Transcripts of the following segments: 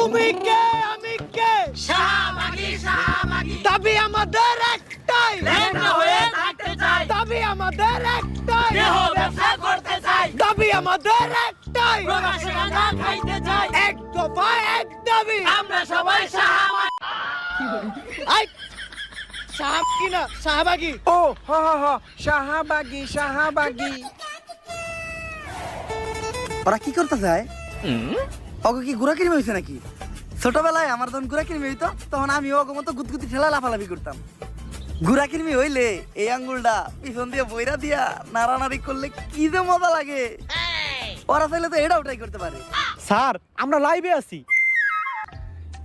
তুমি কে আমি কে শাহবাগী শাহবাগী দাবি আমাদের একটাই লেখা হয়ে থাকতে চাই দাবি আমাদের একটাই দেহ ব্যবসা করতে চাই দাবি আমাদের একটাই প্রবাসে গাঁজা খাইতে চাই এক দফা এক দাবি আমরা সবাই শাহবাগী আই শাহবাগী না শাহবাগী ও হা হা হা শাহবাগী শাহবাগী। ওরা কি করতে চায়? ওকে কি গুড়া কিনবে হয়েছে নাকি? ছোটবেলায় আমার যখন গুড়া কিনবে হইতো তখন আমি ওকে মতো গুতগুতি ঠেলা লাফালাফি করতাম। গুড়া কিনবি হইলে এই আঙ্গুলটা পিছন দিয়ে বইরা দিয়া নাড়ানাড়ি করলে কি যে মজা লাগে। ওরা চাইলে তো এটাও ট্রাই করতে পারে। স্যার আমরা লাইভে আছি।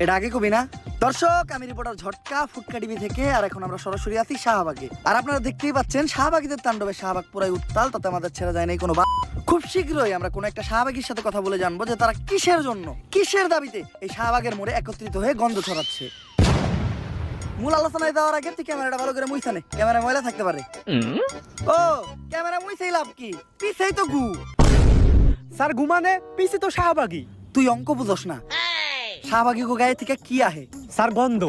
এটা আগে কবি না? দর্শক, আমি রিপোর্টার ঝটকা ফুটকা টিভি থেকে। আর এখন আমরা সরাসরি আছি শাহবাগে। আর আপনারা দেখতেই পাচ্ছেন শাহবাগীদের তাণ্ডবে শাহবাগ পুরাই উত্তাল, তাতে আমাদের ছেড়ে যায় নাই কোনো। খুব শীঘ্রই আমরা কোনো একটা শাহবাগীর সাথে কথা বলে জানবো যে তারা কিসের জন্য, কিসের দাবিতে এই শাহবাগের মোড়ে একত্রিত হয়ে গন্ধ ছড়াচ্ছে। মূল আলোচনায় যাওয়ার আগে তুই ক্যামেরাটা ভালো করে মুইছা নে, ক্যামেরা ময়লা থাকতে পারে। ও ক্যামেরা মুইছেই লাভ কি, পিছেই তো গু। স্যার ঘুমানে পিছে তো শাহবাগী। তুই অঙ্ক বুঝস না। শাহবাগী গো গায়ে থেকে কি আহে? স্যার গন্ধ।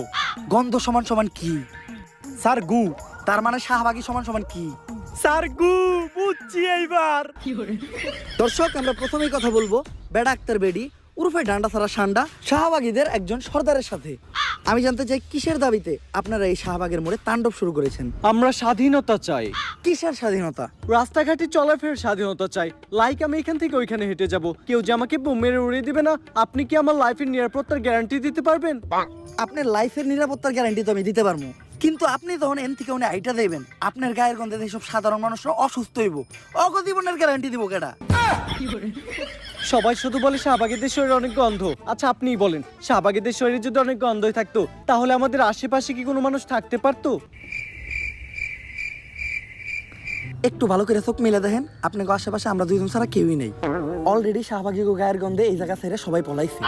গন্ধ সমান সমান কি? স্যার গু। তার মানে শাহবাগী সমান সমান কি? স্যার গু বুঝছি এইবার। দর্শক, আমরা প্রথমেই কথা বলবো বেডা আক্তার বেডি উরফে ডান্ডা ছাড়া সান্ডা শাহবাগীদের একজন সর্দারের সাথে। আমি জানতে চাই কিসের দাবিতে আপনারা এই শাহবাগের মোড়ে তাণ্ডব শুরু করেছেন? আমরা স্বাধীনতা চাই, কিসের স্বাধীনতা? রাস্তাঘাটে চলাফেরার স্বাধীনতা চাই। লাইক আমি এখান থেকে ওইখানে হেঁটে যাব, কেউ যে আমাকে বোম মেরে উড়িয়ে দিবে না। আপনি কি আমার লাইফের নিরাপত্তার গ্যারান্টি দিতে পারবেন? আপনার লাইফের নিরাপত্তার গ্যারান্টি তো আমি দিতে পারবো, কিন্তু আপনি যখন এন থেকে উনি আইটা দেবেন, আপনার গায়ের গন্ধে এইসব সাধারণ মানুষরা অসুস্থ হইব, অগজীবনের গ্যারান্টি দিব কেডা? সবাই শুধু বলে শাহবাগীদের শরীরে অনেক গন্ধ। আচ্ছা আপনিই বলেন, শাহবাগীদের শরীরে যদি অনেক গন্ধই থাকতো তাহলে আমাদের আশেপাশে কি কোনো মানুষ থাকতে পারতো? একটু ভালো করে চোখ মিলে দেখেন, আপনাকে আশেপাশে আমরা দুইজন ছাড়া কেউই নেই। অলরেডি শাহবাগী গো গায়ের গন্ধে এই জায়গা ছেড়ে সবাই পলাইছে।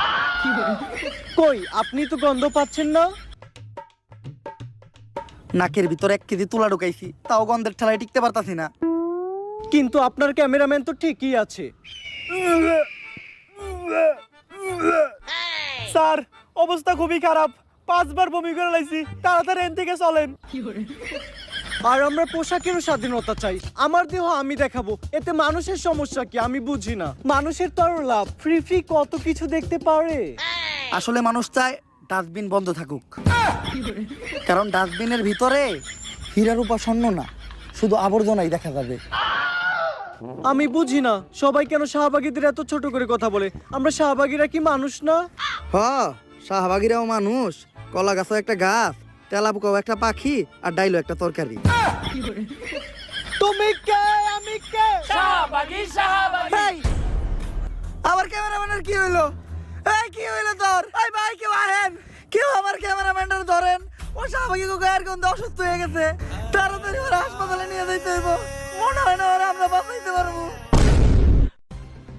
কই আপনি তো গন্ধ পাচ্ছেন না? নাকের ভিতরে 1 কেজি তুলা ঢুকাইছি, তাও গন্ধের ঠেলায় টিকতে পারতাছি না। কিন্তু আপনার ক্যামেরাম্যান তো ঠিকই আছে। স্যার অবস্থা খুবই খারাপ, 5 বার বমি করে লাইছি, তাড়াতাড়ি এন থেকে চলেন। আর আমরা পোশাকেরও স্বাধীনতা চাই। আমার দেহ আমি দেখাবো, এতে মানুষের সমস্যা কি আমি বুঝি না। মানুষের তো আরো লাভ, ফ্রি ফ্রি কত কিছু দেখতে পারে। আসলে মানুষ চায় ডাস্টবিন বন্ধ থাকুক, কারণ ডাস্টবিনের ভিতরে হীরা রূপা স্বর্ণ না, শুধু আবর্জনাই দেখা যাবে। আমি বুঝি না সবাই কেন শাহবাগীদের এত ছোট করে কথা বলে। আমরা শাহবাগীরা কি মানুষ না? হ, শাহবাগীরাও মানুষ। কলা গাছও একটা গাছ, তেলাপোকাও একটা পাখি, আর ডাইলো একটা তরকারি। তুমি কে আমি কে শাহবাগী শাহবাগী এই, আমার ক্যামেরাম্যানের কি হইলো? এই কি হইলো তোর? এই ভাই কেউ আহেন, কেউ আমার ক্যামেরাম্যানটা ধরেন। ও শাহবাগী গো গায়ের গন্ধে অসুস্থ হয়ে গেছে, তাড়াতাড়ি ওরা হাসপাতালে নিয়ে যাইতে হইব। মনে হয় না ওরা আমরা বাঁচাইতে পারবো।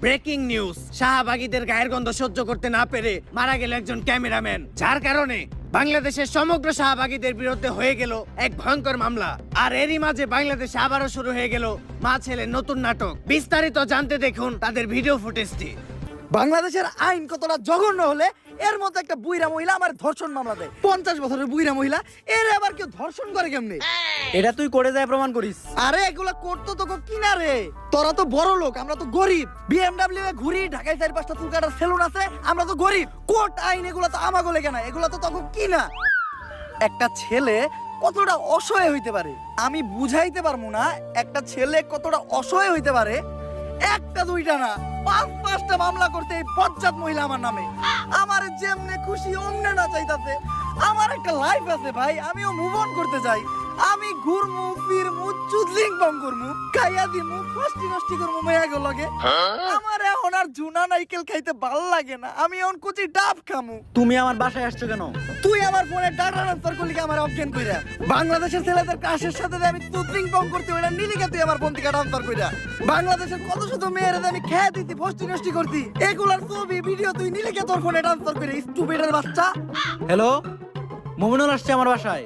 ব্রেকিং নিউজ, শাহবাগীদের গায়ের গন্ধ সহ্য করতে না পেরে মারা গেল একজন ক্যামেরাম্যান, যার কারণে বাংলাদেশের সমগ্র শাহবাগীদের বিরুদ্ধে হয়ে গেল এক ভয়ঙ্কর মামলা। আর এরই মাঝে বাংলাদেশে আবারও শুরু হয়ে গেল মা ছেলের নতুন নাটক। বিস্তারিত জানতে দেখুন তাদের ভিডিও ফুটেজটি। বাংলাদেশের আইন কতটা জঘন্য হলে এর মতো একটা বুইরা মহিলা আমার ধর্ষণ মামলা দেয়। 50 বছরের বুইরা মহিলা, এর আবার কেউ ধর্ষণ করে কেমনে? এটা তুই করে যায় প্রমাণ করিস। আরে এগুলা করতো তো কিনা রে, তোরা তো বড় লোক, আমরা তো গরিব। BMW এ ঘুরি, ঢাকায় 4-5টা চুল কাটার সেলুন আছে, আমরা তো গরিব। কোর্ট আইন এগুলা তো আমাগো লেগে না, এগুলা তো তখন কিনা। একটা ছেলে কতটা অসহায় হইতে পারে আমি বুঝাইতে পারবো না। একটা ছেলে কতটা অসহায় হইতে পারে, একটা দুইটা না 5-5টা মামলা করতে এই বজ্জাত মহিলা আমার নামে। আমার যেমনে খুশি অমনে না চাইতাছে। আমার একটা লাইফ আছে ভাই, আমিও মুভ অন করতে চাই। আমি ঘুরমু ফিরমু চুদলিং বং করমু, খাইয়া দিমু, ফষ্টি নষ্টি করমু মেয়াগো লাগে। আমার এখন আর জুনা নাইকেল খাইতে ভাল লাগে না, আমি এখন কুচি ডাব খামু। তুমি আমার বাসায় আসছো কেন? তুই আমার ফোনে ডাটা ট্রান্সফার করলি কি আমার অজ্ঞান কইরা? বাংলাদেশের ছেলেদের কাশের সাথে যে আমি চুদলিং বং করতে ওইটা নিলি কে তুই আমার ফোন থেকে ট্রান্সফার কইরা? বাংলাদেশের কত শত মেয়েরা আমি খেয়ে দিতি, ফষ্টি নষ্টি করতি, এগুলার ছবি ভিডিও তুই নিলি কে তোর ফোনে ট্রান্সফার করে? স্টুপিডের বাচ্চা। হ্যালো, মুমিনুল আসছে আমার বাসায়।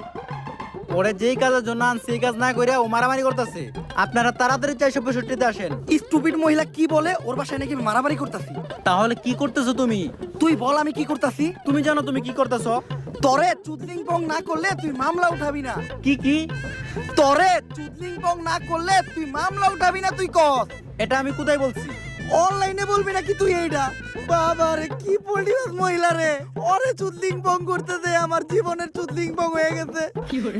ওরে যেই কাজের জন্য আনছে সেই কাজ না করে ও মারামারি করতেছে। আপনারা তাড়াতাড়ি 465-তে আসেন। স্টুপিড মহিলা কি বলে ওর বাসায় নাকি আমি মারামারি করতেছি। তাহলে কি করতেছো তুমি? তুই বল আমি কি করতেছি। তুমি জানো তুমি কি করতেছো? তরে চুদলিং পং না করলে তুই মামলা উঠাবি না। কি তরে চুদলিং পং না করলে তুই মামলা উঠাবি না, তুই কর। এটা আমি কোথায় বলছি? অনলাইনে বলবি নাকি তুই? এইটা বাবা রে কি পড়িস মহিলা রে, ওরে চুদলিং পং করতে দে। আমার জীবনের চুদলিং পং হয়ে গেছে,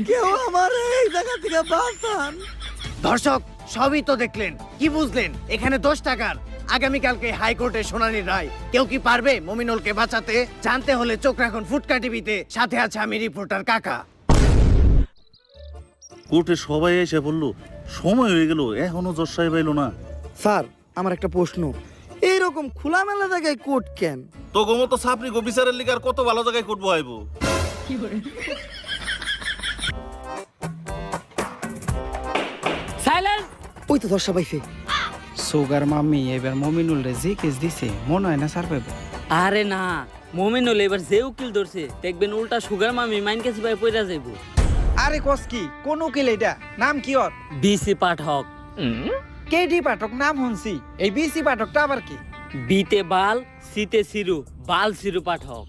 কেউ আমার এই জায়গা থেকে বাঁচান। দর্শক সবই তো দেখলেন, কি বুঝলেন? এখানে 10 টাকার আগামীকালকে হাইকোর্টে শুনানির রায়। কেউ কি পারবে মমিনুলকে বাঁচাতে? জানতে হলে চোখ রাখুন ফুটকা টিভিতে। সাথে আছে আমি রিপোর্টার কাকা। কোর্টে সবাই এসে বললো সময় হয়ে গেল, এখনো জজ সাহেব এলো না। স্যার আমার একটা প্রশ্ন, এইরকম খোলামেলা জায়গায় কোর্ট কেন? তো গোমতো সাপরি গো বিচারের লিগার কত ভালো জায়গায় কোর্ট বহাইবো। সাইলেন্স। ওই তো দর্শা পাইছে। সুগার মাম্মি এবার মমিনুল রে যে কেস দিছে মনে হয় না স্যার পাইব। আরে না, মোমিনুল এবার যে উকিল ধরছে দেখবেন উল্টা সুগার মামি মাইন কাছে ভাই পয়রা যাইব। আরে কস কি কোন উকিল এটা? নাম কি ওর? বিসি পাঠক। কেডি পাঠক নাম শুনছি, এই বিসি পাঠকটা আবার কি? বিতে বাল, সিতে সিরু, বাল সিরু পাঠক।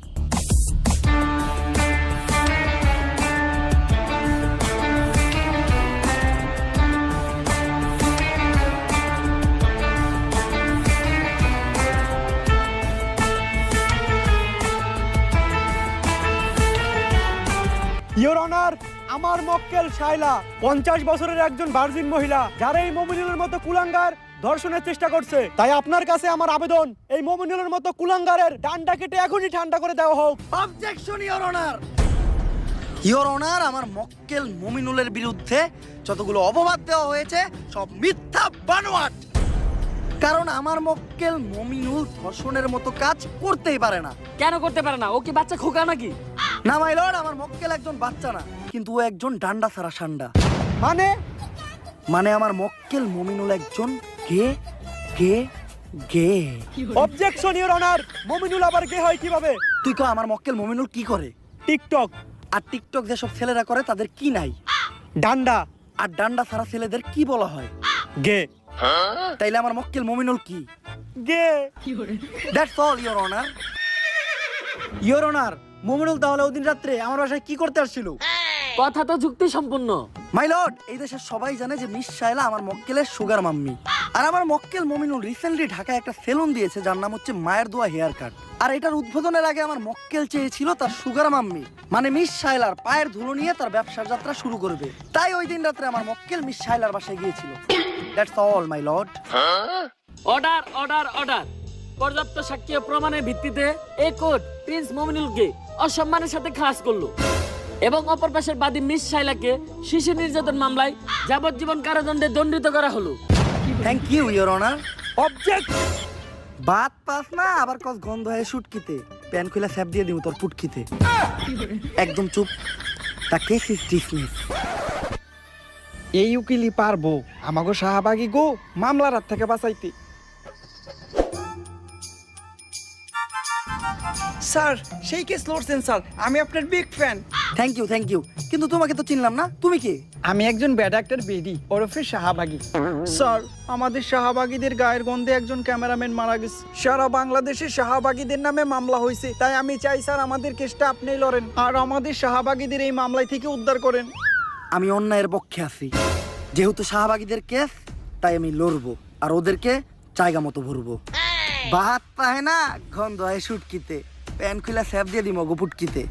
ইওর অনার, আমার মক্কেল শাইলা 50 বছরের একজন ভার্জিন মহিলা, যারা এই মমিনুলের মতো কুলাঙ্গার ধর্ষণের চেষ্টা করছে। তাই আপনার কাছে আমার আবেদন, এই মমিনুলের মতো কুলাঙ্গারের ডান্ডা কেটে এখনই ঠান্ডা করে দেওয়া হোক। Objection your honour. Your honour, আমার মক্কেল মমিনুলের বিরুদ্ধে যতগুলো অপবাদ দেওয়া হয়েছে সব মিথ্যা বানোয়াট। কারণ আমার মক্কেল মমিনুল ধর্ষণের মতো কাজ করতেই পারে না। কেন করতে পারে না? ও কি বাচ্চা খোকা নাকি? না মাই লর্ড, আমার মক্কেল একজন বাচ্চা না, কিন্তু ও একজন ডান্ডা ছাড়া সান্ডা। মানে আমার মক্কেল মমিনুল একজন গে গে গে। অবজেকশন ইওর অনার, মমিনুল আবার কে হয় কিভাবে? তুই কো আমার মক্কেল মমিনুল কি করে? টিকটক। আর টিকটক যেসব ছেলেরা করে তাদের কি নাই? ডান্ডা। আর ডান্ডা ছাড়া ছেলেদের কি বলা হয়? গে। তাইলে আমার মক্কেল মমিনুল কি? গে। That's all your honour. Your honour, Mominul তাহলে ওদিন রাত্রে আমার বাসায় কি করতে আসছিল? কথা তো যুক্তি সম্পূর্ণ। মাই লর্ড, এই দেশের সবাই জানে যে মিস শায়লা আমার মক্কেলের সুগার মাম্মি। আর আমার মক্কেল মমিনুল রিসেন্টলি ঢাকায় একটা সেলুন দিয়েছে যার নাম হচ্ছে মায়ের দোয়া হেয়ার কাট। আর এটার উদ্বোধনের আগে আমার মক্কেল চেয়েছিল তার সুগার মাম্মি মানে মিস শায়লার পায়ের ধুলো নিয়ে তার ব্যবসার যাত্রা শুরু করবে। তাই ওই দিন রাত্রে আমার মক্কেল মিস শায়লার বাসায় গিয়েছিল। That's all my lord. Order order order. পর্যাপ্ত সাক্ষ্য প্রমাণের ভিত্তিতে এই কোর্ট প্রিন্স মমিনুলকে অসম্মানের সাথে খালাস করলো এবং অপর পাশের বাদী মিস শাইলাকে শিশু নির্যাতন মামলায় যাবজ্জীবন কারাদণ্ডে দণ্ডিত করা হলো। Thank you your honour. Object. বাত পাস না আবার কস গন্ধ হয় শুটকিতে। প্যান খুলে স্যাপ দিয়ে দিব তোর পুটকিতে। একদম চুপ। তা কেস ইজ ডিসমিস। এই উকিলই পারবো আমাগো শাহবাগী গো মামলার হাত থেকে বাঁচাইতে। স্যার সেই কেস লড়ছেন স্যার, আমি আপনার বিগ ফ্যান। থ্যাংক ইউ, কিন্তু তোমাকে তো চিনলাম না, তুমি কে? আমি একজন ব্যাড অ্যাক্টর বেডি ওরফে শাহবাগী। স্যার আমাদের শাহবাগীদের গায়ের গন্ধে একজন ক্যামেরাম্যান মারা গেছে। সারা বাংলাদেশে শাহবাগীদের নামে মামলা হয়েছে, তাই আমি চাই স্যার আমাদের কেসটা আপনিই লড়েন আর আমাদের শাহবাগীদের এই মামলায় থেকে উদ্ধার করেন। আমি অন্যায়ের পক্ষে আছি। যেহেতু শাহবাগীদের কেস তাই আমি লড়বো আর ওদেরকে জায়গা মতো ভরবো। বাত পায় না গন্ধ হয় শুটকিতে। প্যান খুলে স্যাপ দিয়ে দিম গো পুটকিতে।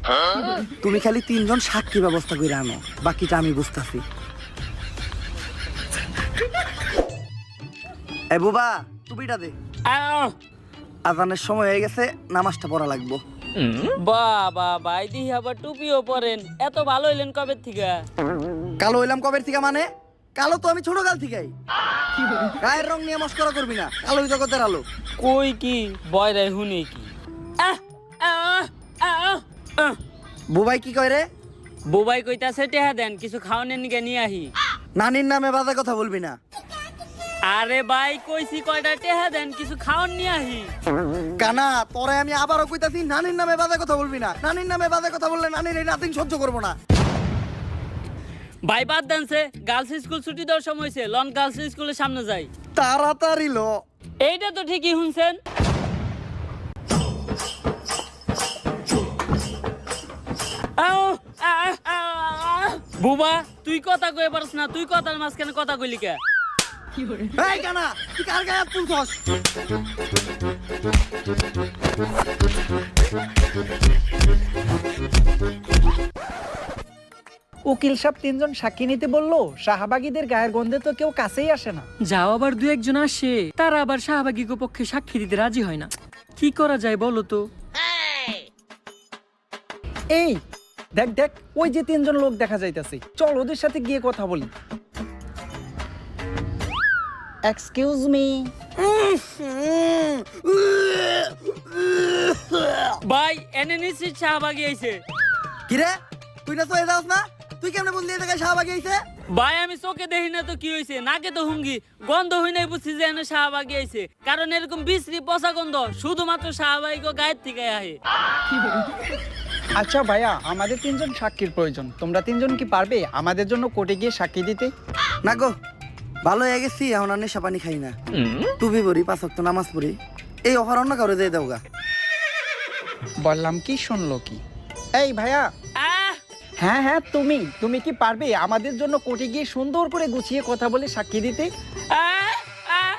তুমি খালি 3 জন সাক্ষী ব্যবস্থা করে আনো, বাকিটা আমি বুঝতাছি। এ বুবা টুপিটা দে, আজানের সময় হয়ে গেছে, নামাজটা পড়া লাগবো। বাবা ভাই দিহি আবার টুপিও পরেন, এত ভালো হইলেন কবে থেকে? কালো হইলাম কবের থেকে? মানে কালো তো আমি ছোট কাল থেকেই। গায়ের রং নিয়ে মস্করা করবি না, কালোই জগতের আলো। কই কি বয়রাই হুনি কি? বুবাই কি কয় রে? বুবাই কইতাছে টেহা দেন, কিছু খাওয়ানোর নিকে নিয়ে আহি। নানির নামে বাজে কথা বলবি না। আরে ভাই কইছি কয়টা টেহা দেন, কিছু খাওয়ান নিয়ে আহি। কানা তোরে আমি আবারও কইতাছি, নানির নামে বাজে কথা বলবি না। নানির নামে বাজে কথা বললে নানির এই নাতিন সহ্য করবো না। ভাই বাদ দেনছে, গার্লস স্কুল ছুটি দেওয়ার সময় হয়েছে, লন গার্লস স্কুলের সামনে যাই। তাড়াতাড়ি লো। এইটা তো ঠিকই শুনছেন। বুবা তুই কথা কয়ে পারস না, তুই কথার মাঝখানে কথা কইলি কে? এই কানা, তুই কার গায়ে হাত তুলছস? উকিল সাহেব 3 জন সাক্ষী নিতে বললো, শাহবাগীদের গায়ের গন্ধে তো কেউ কাছেই আসে না। যাও আবার দু একজন আসে, তারা আবার শাহবাগী পক্ষে সাক্ষী দিতে রাজি হয় না। কি করা যায় বলো তো? এই দেখ দেখ, ওই যে 3 জন লোক দেখা যাইতেছে, চল ওদের সাথে গিয়ে কথা বলি। Excuse me. ভাই এনে নিশ্চিত শাহবাগী আইছে। কিরে, তুই না তো এ যাস না? তুই কেমনে বললি এই জায়গায় শাহবাগী আইছে? ভাই আমি চোখে দেখি না তো কি হয়েছে, নাকে তো হুঙ্গি, গন্ধ হই নাই বুঝছি যে এনে শাহবাগী আইছে। কারণ এরকম বিশ্রী পচা গন্ধ শুধুমাত্র শাহবাগী গায়ের থেকে আহে। আচ্ছা ভাইয়া, আমাদের 3 জন সাক্ষীর প্রয়োজন। তোমরা 3 জন কি পারবে আমাদের জন্য কোর্টে গিয়ে সাক্ষী দিতে? না গো, ভালো হয়ে গেছি, এখন আর নেশা পানি খাই না। টুপি পরি, 5 ওয়াক্ত নামাজ পড়ি। এই অফার অন্য কারো দিয়ে দাও গা। বললাম কি, শুনলো কি? এই ভাইয়া। আহ হ্যাঁ হ্যাঁ, তুমি কি পারবে আমাদের জন্য কোর্টে গিয়ে সুন্দর করে গুছিয়ে কথা বলে সাক্ষী দিতে? আহ আহ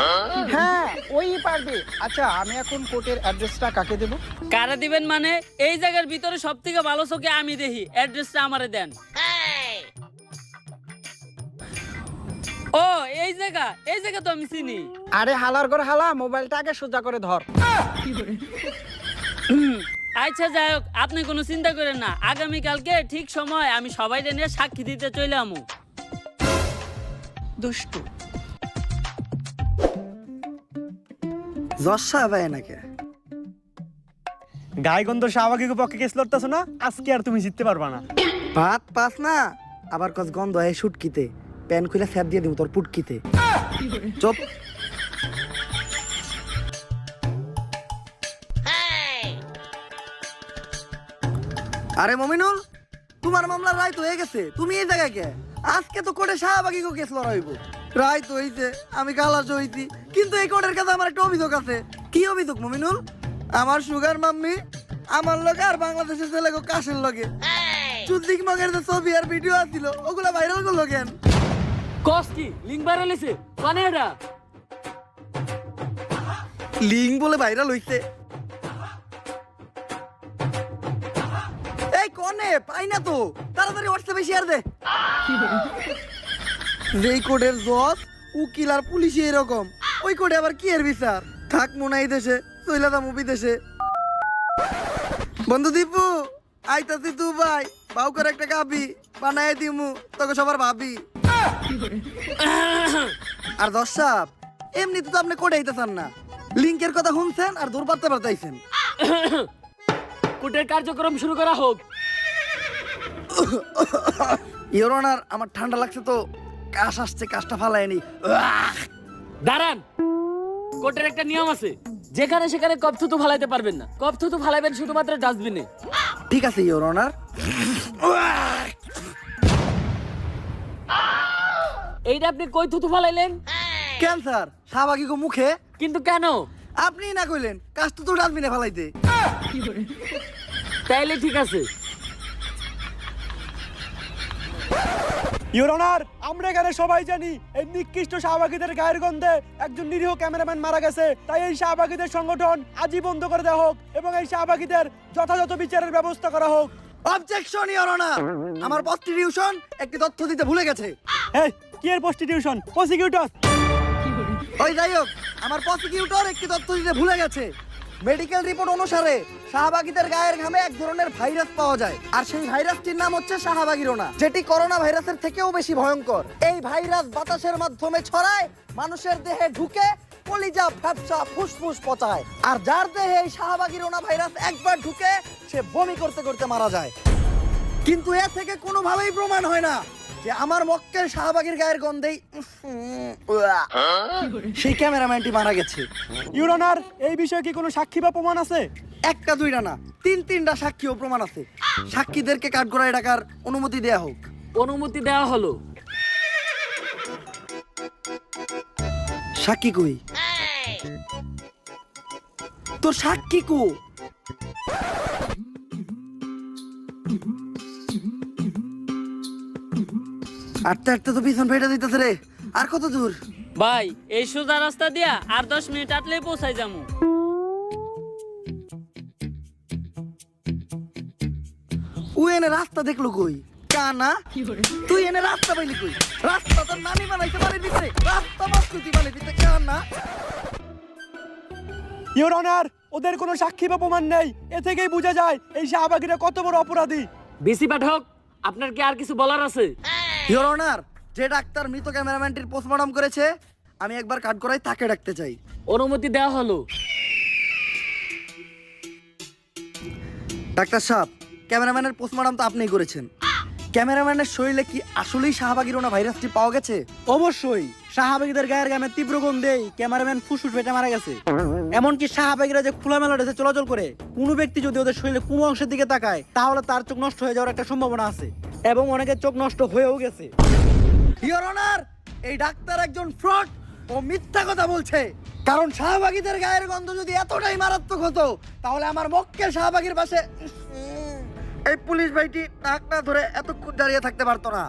আহ হ্যাঁ, ওই পারবে। আচ্ছা, আমি এখন কোর্টের অ্যাড্রেসটা কাকে দেব? কারা দিবেন মানে? এই জায়গার ভিতরে সব থেকে ভালো চোখে আমি দেখি, অ্যাড্রেসটা আমারে দেন। ও এই জায়গা তো আমি চিনি। আরে হালার ঘর হালা, মোবাইলটা আগে সোজা করে ধর। আচ্ছা যাই হোক, আপনি কোনো চিন্তা করেন না, আগামীকালকে ঠিক সময় আমি সবাই নিয়ে সাক্ষী দিতে চলে আমু। দুষ্টু। জশা ভাই নাকি? গায়গন্ধ শাহবাগী পক্ষে কেস লড়তেছো না, আজকে আর তুমি জিততে পারবা না। ভাত পাস না, আবার কস গন্ধ হয় শুটকিতে। প্যান খুলে স্যাপ দিয়ে দিব তোর পুটকিতে। চুপ। আরে মমিনুল, তোমার মামলার রায় তো হয়ে গেছে, তুমি এই জায়গায় কে? আজকে তো কোর্টে শাহবাগী কেস লড়াইব। রায় তো হইছে, আমি খালাস হইছি, কিন্তু এই কোর্টের কাছে আমার একটা অভিযোগ আছে। কি অভিযোগ মমিনুল? আমার সুগার মাম্মি আমার লগে আর বাংলাদেশের ছেলে কাশের লগে চুদ্দিক মগের যে ছবি আর ভিডিও আছিল, ওগুলা ভাইরাল করলো কেন? কস কি লিঙ্ক ভাইরাল হইছে? কোনে এটা? লিঙ্ক বলে ভাইরাল হইছে? এই কোনে পাই না তো, তাড়াতাড়ি হোয়াটসঅ্যাপে শেয়ার দে। যেই কোডের জজ উকিল আর পুলিশ এরকম, ওই কোডে আবার কি এর বিচার? থাক মনে এই দেশে, চইলা দাম বিদেশে। বন্ধু দীপু, আইতাছি তু ভাই, বাউ করে একটা কাবি বানায় দিমু তোকে সবার ভাবি। আর দর্শক, এমনিতে তো আপনি কোডে আইতেছেন না, লিঙ্কের কথা শুনছেন আর দূর পারতে পারতেছেন। কোর্টের কার্যক্রম শুরু করা হোক। ইওর অনার, আমার ঠান্ডা লাগছে তো, কাশ আসছে, কাশটা ফালায়নি। দাঁড়ান, কোর্টের একটা নিয়ম আছে, যেখানে সেখানে কপ থুতু ফালাইতে পারবেন না। কপ থুতু ফালাইবেন শুধুমাত্র ডাস্টবিনে। ঠিক আছে ইওর অনার। এইটা আপনি কই থুতু ফালাইলেন? ক্যান্সার শাহবাগী গো মুখে। কিন্তু কেন? আপনি না কইলেন কাশ তো ডাস্টবিনে ফালাইতে। তাইলে ঠিক আছে। ইওর অনার, আমরা এখানে সবাই জানি এই নিকৃষ্ট শাহবাগীদের গায়ের গন্ধে একজন নিরীহ ক্যামেরাম্যান মারা গেছে। তাই এই শাহবাগীদের সংগঠন আজই বন্ধ করে দেওয়া হোক এবং এই শাহবাগীদের যথাযথ বিচারের ব্যবস্থা করা হোক। অবজেকশন ইওর অনার, আমার প্রস্টিটিউশন একটি তথ্য দিতে ভুলে গেছে। এই কি এর প্রস্টিটিউশন? প্রসিকিউটর। ওই যাই হোক, আমার প্রসিকিউটর একটি তথ্য দিতে ভুলে গেছে। মেডিকেল রিপোর্ট অনুসারে শাহবাগীদের গায়ের ঘামে এক ধরনের ভাইরাস পাওয়া যায়, আর সেই ভাইরাসটির নাম হচ্ছে শাহবাগিরোনা, যেটি করোনা ভাইরাসের থেকেও বেশি ভয়ঙ্কর। এই ভাইরাস বাতাসের মাধ্যমে ছড়ায়, মানুষের দেহে ঢুকে কলিজা, ফ্যাপসা, ফুসফুস পচায়। আর যার দেহে এই শাহবাগিরোনা ভাইরাস একবার ঢুকে, সে বমি করতে করতে মারা যায়। কিন্তু এ থেকে কোনোভাবেই প্রমাণ হয় না যে আমার মক্কেল শাহবাগীর গায়ের গন্ধেই সেই ক্যামেরাম্যানটি মারা গেছে। ইওর অনার, এই বিষয়ে কি কোনো সাক্ষী বা প্রমাণ আছে? একটা দুইটা না, 3-3টা সাক্ষী ও প্রমাণ আছে। সাক্ষীদেরকে কাঠগড়ায় ডাকার অনুমতি দেয়া হোক। অনুমতি দেওয়া হলো। সাক্ষী কই? তোর সাক্ষী কো? আটতে আটতে তো পিছন ফেটে দিতেছে রে। আর কত দূর? ভাই এই সোজা রাস্তা দিয়া আর 10 মিনিট আটলেই পৌঁছাই যামু। ও এনে রাস্তা দেখলো কই? কানা তুই এনে রাস্তা পাইলি কই? রাস্তা তোর নানি বানাইতে পারে দিতে, রাস্তা বাস করতে পারে দিতে। কানা ইওর অনার, ওদের কোনো সাক্ষী বা প্রমাণ নেই। এ থেকেই বোঝা যায় এই শাহবাগীরা কত বড় অপরাধী। বিসি পাঠক, আপনার কি আর কিছু বলার আছে? ইওর অনার, যে ডাক্তার মৃত ক্যামেরাম্যানটির পোস্টমর্টম করেছে, আমি একবার কাট করাই তাকে ডাকতে চাই। অনুমতি দেওয়া হলো। ডাক্তার সাহেব, ক্যামেরাম্যানের পোস্টমর্টম তো আপনিই করেছেন। ক্যামেরাম্যানের শরীরে কি আসলেই শাহবাগীরোনা ভাইরাসটি পাওয়া গেছে? অবশ্যই শাহবাগীদের গায়ের গামে তীব্র গন্ধেই ক্যামেরাম্যান ফুসফুস ফেটে মারা গেছে। এমনকি শাহবাগীরা যে খোলামেলা ড্রেসে চলাচল করে, কোনো ব্যক্তি যদি ওদের শরীরে কোনো অংশের দিকে তাকায় তাহলে তার চোখ নষ্ট হয়ে যাওয়ার একটা সম্ভাবনা আছে, এবং অনেকের চোখ নষ্ট হয়েও গেছে। ইওর অনার, এই ডাক্তার একজন ফ্রড ও মিথ্যা কথা বলছে। কারণ শাহবাগীদের গায়ের গন্ধ যদি এতটাই মারাত্মক হতো, তাহলে আমার মক্কেল শাহবাগীর পাশে এই পুলিশ ভাইটি নাক না ধরে এতক্ষণ দাঁড়িয়ে থাকতে পারতো না।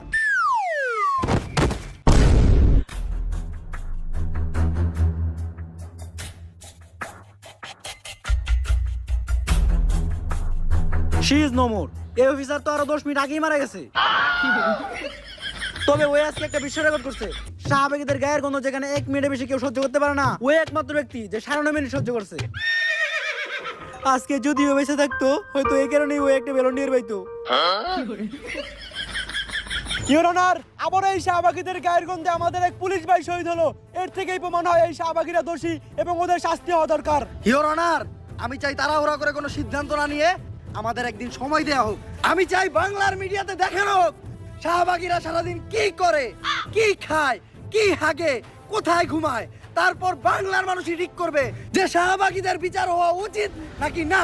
She is no more. এই অফিসার তো আরো 10 মিনিট আগেই মারা গেছে। তবে ওই আজকে একটা বিশ্ব রেকর্ড করছে। শাহবাগীদের গায়ের গন্ধ যেখানে 1 মিনিটের বেশি কেউ সহ্য করতে পারে না, ওই একমাত্র ব্যক্তি যে 9.5 মিনিট সহ্য করছে। আজকে যদিও বেঁচে থাকতো, হয়তো এই কারণেই ওই একটা বেলুন নিয়ে পাইতো। ইওর অনার, আবার এই শাহবাগীদের গায়ের গন্ধে আমাদের এক পুলিশ ভাই শহীদ হলো। এর থেকেই প্রমাণ হয় এই শাহবাগীরা দোষী এবং ওদের শাস্তি হওয়া দরকার। ইওর অনার, আমি চাই তাড়াহুড়া করে কোনো সিদ্ধান্ত না নিয়ে আমাদের একদিন সময় দেওয়া হোক। আমি চাই বাংলার মিডিয়াতে দেখানো হোক শাহবাগীরা সারাদিন কি করে, কি খায়, কি হাগে, কোথায় ঘুমায়। তারপর বাংলার মানুষই ঠিক করবে যে শাহবাগীদের বিচার হওয়া উচিত নাকি না।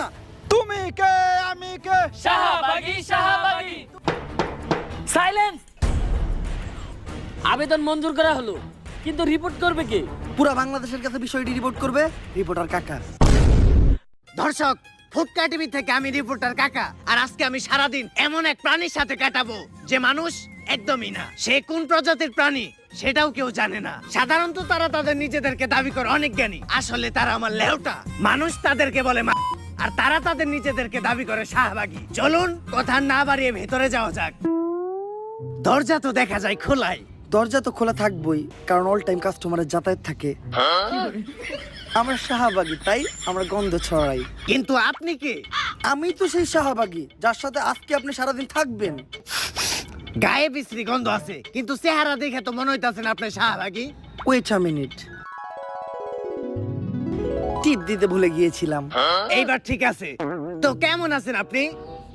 তুমি কে, আমি কে? শাহবাগী, শাহবাগী। সাইলেন্স। আবেদন মঞ্জুর করা হলো, কিন্তু রিপোর্ট করবে কে? পুরা বাংলাদেশের কাছে বিষয়টি রিপোর্ট করবে রিপোর্টার কাকা। দর্শক, ফুটকা টিভি থেকে আমি রিপোর্টার কাকা। আর আজকে আমি সারাদিন এমন এক প্রাণীর সাথে কাটাবো যে মানুষ একদমই না। সে কোন প্রজাতির প্রাণী সেটাও কেউ জানে না। সাধারণত তারা তাদের নিজেদেরকে দাবি করে অনেক জ্ঞানী, আসলে তারা আমার লেউটা। মানুষ তাদেরকে বলে আর তারা তাদের নিজেদেরকে দাবি করে শাহবাগী। চলুন কথা না বাড়িয়ে ভেতরে যাওয়া যাক। দরজা তো দেখা যায় খোলাই। দরজা তো খোলা থাকবই, কারণ অল টাইম কাস্টমারের যাতায়াত থাকে। আমরা শাহবাগী, তাই আমরা গন্ধ ছড়াই। কিন্তু আপনি কি? আমি তো সেই শাহবাগী যার সাথে আজকে আপনি সারাদিন থাকবেন। গায়ে বিশ্রী গন্ধ আছে, কিন্তু চেহারা দেখে তো মনে হইতাছেন আপনি শাহবাগী। ওয়েট আ মিনিট, টিপ দিতে ভুলে গিয়েছিলাম। এইবার ঠিক আছে। তো কেমন আছেন আপনি?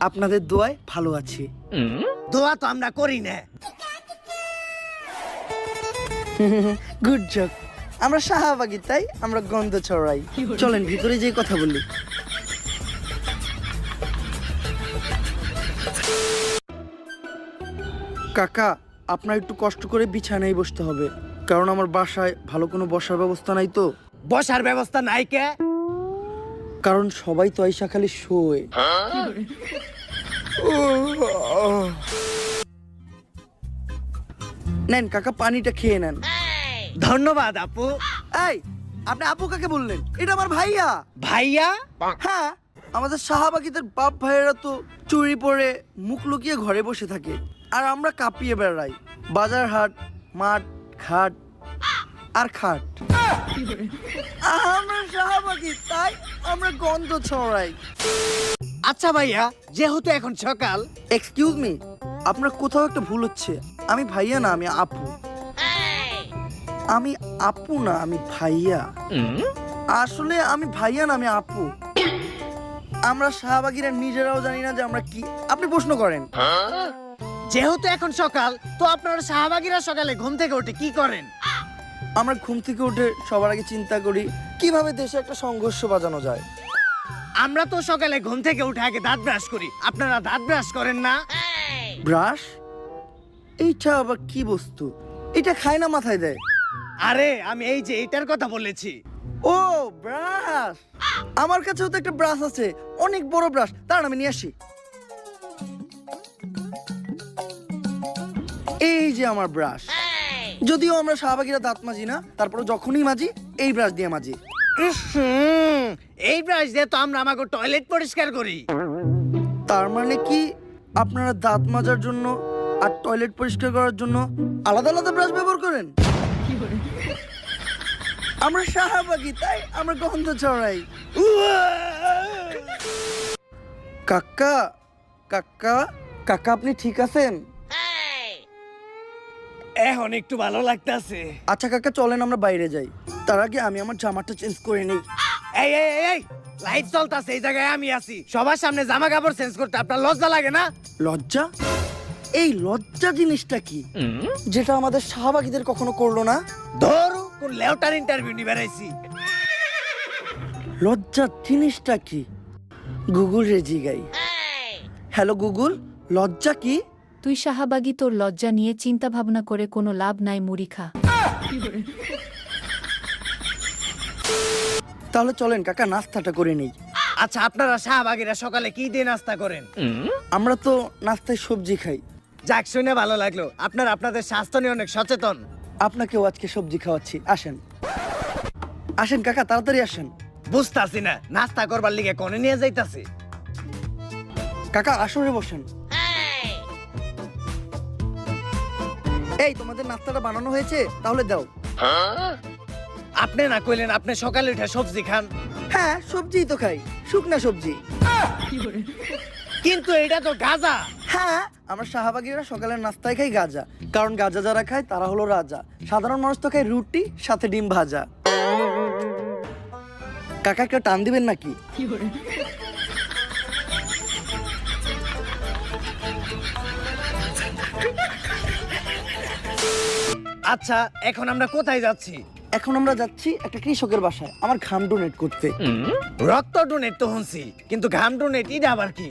আপনাদের দোয়ায় ভালো আছি। দোয়া তো আমরা করি না। Good job. আমরা শাহবাগী, তাই আমরা গন্ধ ছড়াই। চলেন ভিতরে যেয়ে কথা বলি। কাকা, আপনার একটু কষ্ট করে বিছানায় বসতে হবে, কারণ আমার বাসায় ভালো কোনো বসার ব্যবস্থা নাই তো। বসার ব্যবস্থা নাই কে? কারণ সবাই তো আইসা খালি শোয়। নেন কাকা, পানিটা খেয়ে নেন। ধন্যবাদ আপু। এই, আপনি আপু কাকে বললেন? এটা আমার ভাইয়া। ভাইয়া? হ্যাঁ, আমাদের শাহবাগীদের বাপ ভাইয়েরা তো চুরি পরে মুখ লুকিয়ে ঘরে বসে থাকে, আর আমরা কাঁপিয়ে বেড়াই বাজার হাট, মাঠ, ঘাট আর খাট। আমরা শাহবাগী, তাই আমরা গন্ধ ছড়াই। আচ্ছা ভাইয়া, যেহেতু এখন সকাল। এক্সকিউজ মি, আপনার কোথাও একটা ভুল হচ্ছে। আমি ভাইয়া না, আমি আপু। আমি আপু না, আমি ভাইয়া। আসলে আমি ভাইয়া না, আমি আপু। আমরা শাহবাগীরা নিজেরাও জানি না যে আমরা কি। আপনি প্রশ্ন করেন। যেহেতু এখন সকাল, তো আপনারা শাহবাগীরা সকালে ঘুম থেকে উঠে কি করেন? আমরা ঘুম থেকে উঠে সবার আগে চিন্তা করি কিভাবে দেশে একটা সংঘর্ষ বাজানো যায়। আমরা তো সকালে ঘুম থেকে উঠে আগে দাঁত ব্রাশ করি। আপনারা দাঁত ব্রাশ করেন না? ব্রাশ? এইটা আবার কি বস্তু? এটা খায় না মাথায় দেয়? আরে আমি এই যে এটার কথা বলেছি। ও ব্রাশ, আমার কাছেও তো একটা ব্রাশ আছে, অনেক বড় ব্রাশ। দাঁড়ান আমি নিয়ে আসি। এই যে আমার ব্রাশ। যদিও আমরা শাহবাগীরা দাঁত মাজি না, তারপরে যখনই মাজি এই ব্রাশ দিয়ে মাজি। এই ব্রাশ দিয়ে তো আমরা আমাকে টয়লেট পরিষ্কার করি। তার মানে কি আপনারা দাঁত মাজার জন্য আর টয়লেট পরিষ্কার করার জন্য আলাদা আলাদা ব্রাশ ব্যবহার করেন? আমরা শাহবাগী, তাই আমরা গন্ধ ছড়াই। কাকা কাকা কাকা, আপনি ঠিক আছেন? এখন একটু ভালো লাগতেছে। আচ্ছা কাকা, চলেন আমরা বাইরে যাই। তার আগে আমি আমার জামাটা চেঞ্জ করে নিই। এই এই এই, এই লাইট চলতেছে, এই জায়গায় আমি আছি। সবার সামনে জামা কাপড় চেঞ্জ করতে আপনার লজ্জা লাগে না? লজ্জা? এই লজ্জা জিনিসটা কি, যেটা আমাদের শাহবাগীদের কখনো করলো না? ধরো কোন লেউটার ইন্টারভিউ নিয়ে বেড়াইছি। লজ্জা জিনিসটা কি? গুগল রে জিগাই। হ্যালো গুগল, লজ্জা কি? তুই শাহবাগী, তোর লজ্জা নিয়ে চিন্তা ভাবনা করে কোনো লাভ নাই, মুড়ি খা। তাহলে চলেন কাকা নাস্তাটা করে নেই। আচ্ছা, আপনারা শাহবাগীরা সকালে কি দিয়ে নাস্তা করেন? আমরা তো নাস্তায় সবজি খাই। যাক, শুনে ভালো লাগলো। আপনারা আপনাদের স্বাস্থ্য নিয়ে অনেক সচেতন। আপনাকেও আজকে সবজি খাওয়াচ্ছি, আসেন আসেন কাকা, তাড়াতাড়ি আসেন। বুঝতাছি না নাস্তা করবার লিগে কোনে নিয়ে যাইতাছি। কাকা আসরে বসেন। এই তোমাদের নাস্তাটা বানানো হয়েছে, তাহলে দাও। আপনি না কইলেন আপনি সকালে উঠে সবজি খান? হ্যাঁ সবজিই তো খাই, শুকনা সবজি। কিন্তু এটা তো গাজা। হ্যাঁ, আমরা শাহবাগীরা সকালের নাস্তায় খাই গাজা, কারণ গাজা যারা খায় তারা হলো রাজা। সাধারণ মানুষ তো খায় রুটি সাথে ডিম ভাজা। কাকা একটা টান দিবেন নাকি? আচ্ছা, এখন আমরা কোথায় যাচ্ছি? এখন আমরা যাচ্ছি একটা কৃষকের বাসায় আমার ঘাম ডোনেট করতে। রক্ত ডোনেট তো শুনছি, কিন্তু ঘাম ডোনেট এটা আবার কি?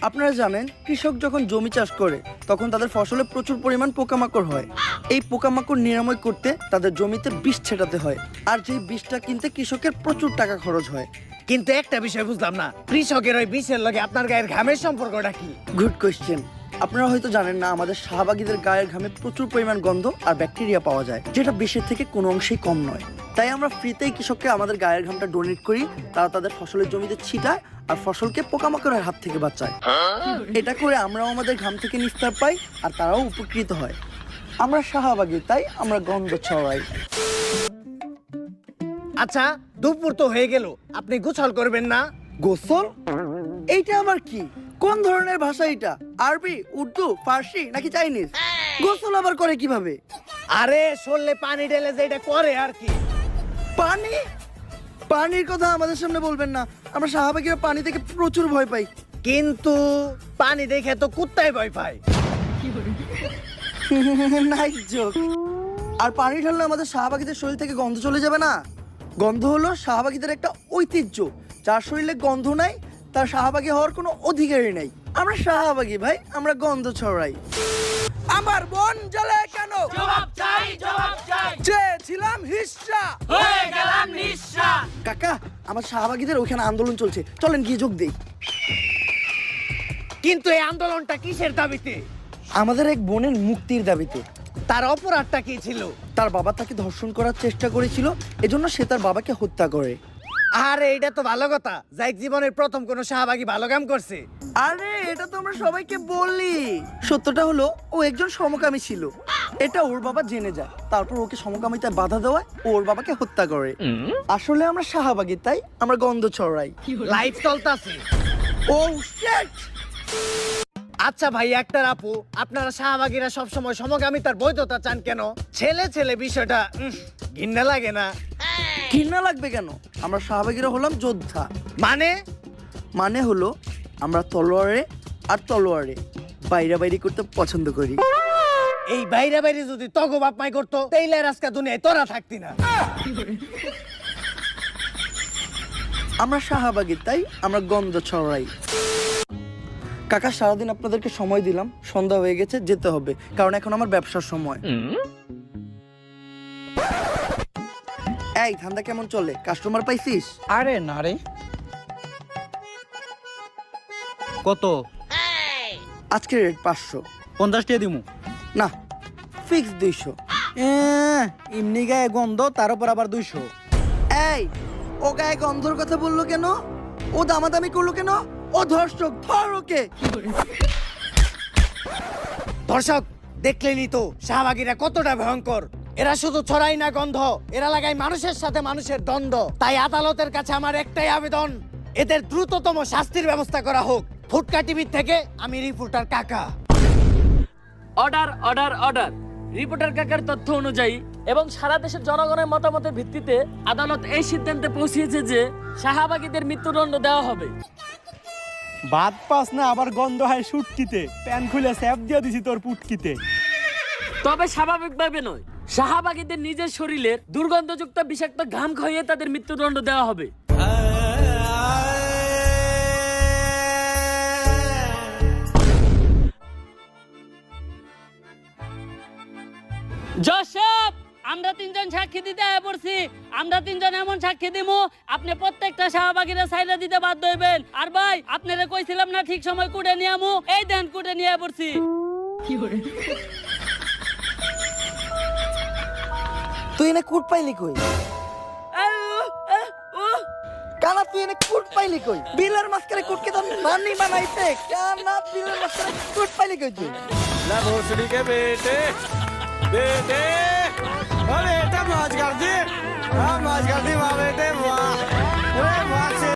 আপনারা জানেন, কৃষক যখন জমি চাষ করে তখন তাদের ফসলে প্রচুর পরিমাণ পোকামাকড় হয়। এই পোকামাকড় নিরাময় করতে তাদের জমিতে বিষ ছেটাতে হয়, আর যেই বিষটা কিনতে কৃষকের প্রচুর টাকা খরচ হয়। কিন্তু একটা বিষয় বুঝলাম না, কৃষকের ওই বিষের লগে আপনার গায়ের ঘামের সম্পর্কটা কি? Good question. আপনারা হয়তো জানেন না, আমাদের শাহবাগীদের গায়ের ঘামে প্রচুর পরিমাণ গন্ধ আর ব্যাকটেরিয়া পাওয়া যায়, যেটা বিষের থেকে কোনো অংশেই কম নয়। তাই আমরা ফ্রিতেই কৃষককে আমাদের গায়ের ঘামটা ডোনেট করি। তারা তাদের ফসলের জমিতে ছিটায় আর ফসলকে পোকামাকড়ের হাত থেকে বাঁচায়। এটা করে আমরাও আমাদের ঘাম থেকে নিস্তার পাই আর তারাও উপকৃত হয়। আমরা শাহবাগী, তাই আমরা গন্ধ ছড়াই। আচ্ছা, দুপুর তো হয়ে গেল, আপনি গোসল করবেন না? গোসল? এইটা আবার কি? কোন ধরনের ভাষা এটা? আরবি, উর্দু, ফার্সি নাকি চাইনিজ? গোসল আবার করে কিভাবে? আরে শরীরে পানি ঢেলে যে এটা করে আর কি। পানি? পানির কথা আমাদের সামনে বলবেন না, আমরা শাহবাগীরা পানি থেকে প্রচুর ভয় পাই। কিন্তু পানি দেখে তো কুত্তায় ভয় পায়। Nice joke. আর পানি ঢাললে আমাদের শাহবাগীদের শরীর থেকে গন্ধ চলে যাবে না? গন্ধ হলো শাহবাগীদের একটা ঐতিহ্য। যার শরীরে গন্ধ নাই তার শাহবাগী হওয়ার কোনো অধিকারই নাই। আমরা শাহবাগী ভাই, আমরা গন্ধ ছড়াই। আমার মন জ্বলে কেন? জবাব চাই, জবাব চাই। চেয়েছিলাম হিস্সা, হয়ে গেলাম নিঃস্বা। কাকা আমার শাহবাগীদের ওখানে আন্দোলন চলছে, চলেন গিয়ে যোগ দেই। কিন্তু এই আন্দোলনটা কিসের দাবিতে? আমাদের এক বোনের মুক্তির দাবিতে। তার অপরাধটা কি ছিল? তার বাবা তাকে ধর্ষণ করার চেষ্টা করেছিল, এজন্য সে তার বাবাকে হত্যা করে। আরে এটা তো ভালো কথা, যাই জীবনের প্রথম কোন শাহবাগী ভালো কাম করছে। আরে এটা তো আমরা সবাইকে বলি। সত্যটা হলো ও একজন সমকামী ছিল, এটা ওর বাবা জেনে যায়। তারপর ওকে সমকামিতায় বাধা দেওয়ায় ও ওর বাবাকে হত্যা করে। আসলে আমরা শাহবাগী, তাই আমরা গন্ধ ছড়াই। লাইফ চলতেছে। ও শিট! আচ্ছা ভাই, একটা আপু, আপনারা শাহবাগীরা সবসময় সমকামিতার বৈধতা চান কেন? ছেলে ছেলে বিষয়টা ঘৃণা লাগে না? ঘৃণা লাগবে কেন? আমরা শাহবাগীরা হলাম যোদ্ধা। মানে হলো আমরা তলোয়ারে আর তলোয়ারে বাইরাবাইরি করতে পছন্দ করি। এই বাইরে বাইরে যদি তগো বাপ মাই করতো, তাইলে আর আজকে দুনিয়ায় তোরা থাকতি না। আমরা শাহবাগী, তাই আমরা গন্ধ ছড়াই। কাকা সারাদিন আপনাদেরকে সময় দিলাম, সন্ধ্যা হয়ে গেছে, যেতে হবে, কারণ এখন আমার ব্যবসার সময়। এই ধান্দা কেমন চলে? কাস্টমার পাইছিস? আরে না রে। কত? আজকে রেট 500। 50 টাকা দিমু। না, ফিক্স 200। এমনি গায়ে গন্ধ, তার উপর আবার 200। এই, ও গায়ে গন্ধর কথা বললো কেন? ও দামাদামি করলো কেন? ও ধর্ষক, ধর ওকে। দর্শক দেখলেনই তো শাহবাগীরা কতটা ভয়ঙ্কর। এরা শুধু ছড়াই না গন্ধ, এরা লাগায় মানুষের সাথে মানুষের দ্বন্দ্ব। তাই আদালতের কাছে আমার একটাই আবেদন, এদের দ্রুততম শাস্তির ব্যবস্থা করা হোক। ফুটকা টিভি থেকে আমি রিপোর্টার কাকা। Order order order. রিপোর্টার কাকার তথ্য অনুযায়ী এবং সারা দেশের জনগণের মতামতের ভিত্তিতে আদালত এই সিদ্ধান্তে পৌঁছেছে যে শাহবাগীদের মৃত্যুদণ্ড দেওয়া হবে। ভাত পাস না, আবার গন্ধ হয় সুটকিতে। প্যান খুলে স্যাপ দিয়ে দিছি তোর পুটকিতে। তবে স্বাভাবিকভাবে নয়, শাহবাগীদের নিজের শরীরের দুর্গন্ধযুক্ত বিষাক্ত ঘাম খাইয়ে তাদের মৃত্যুদণ্ড দেওয়া হবে। জশব, আমরা 3 জন সাক্ষী দিতে আয়া পড়ছি। আমরা 3 জন এমন সাক্ষী দিমু, আপনি প্রত্যেকটা শাহবাগীরা সাইডে দিতে বাধ্য হইবেন। আর ভাই, আপনারে কইছিলাম না ঠিক সময় কুটে নিয়ে আমু, এই দেন কুটে নিয়ে পড়ছি। তুই এনে কুট পাইলি কই? কানা তুই এনে কুট পাইলি কই? বিলের মাঝখানে কুটকে তো মানি বানাইছে। কানা বিলের মাঝখানে কুট পাইলি কই তুই? ला भोसड़ी के बेटे बेटे अरे बेटा मौज कर दी, हाँ मौज कर दी वाह बेटे वाह, अरे वाह से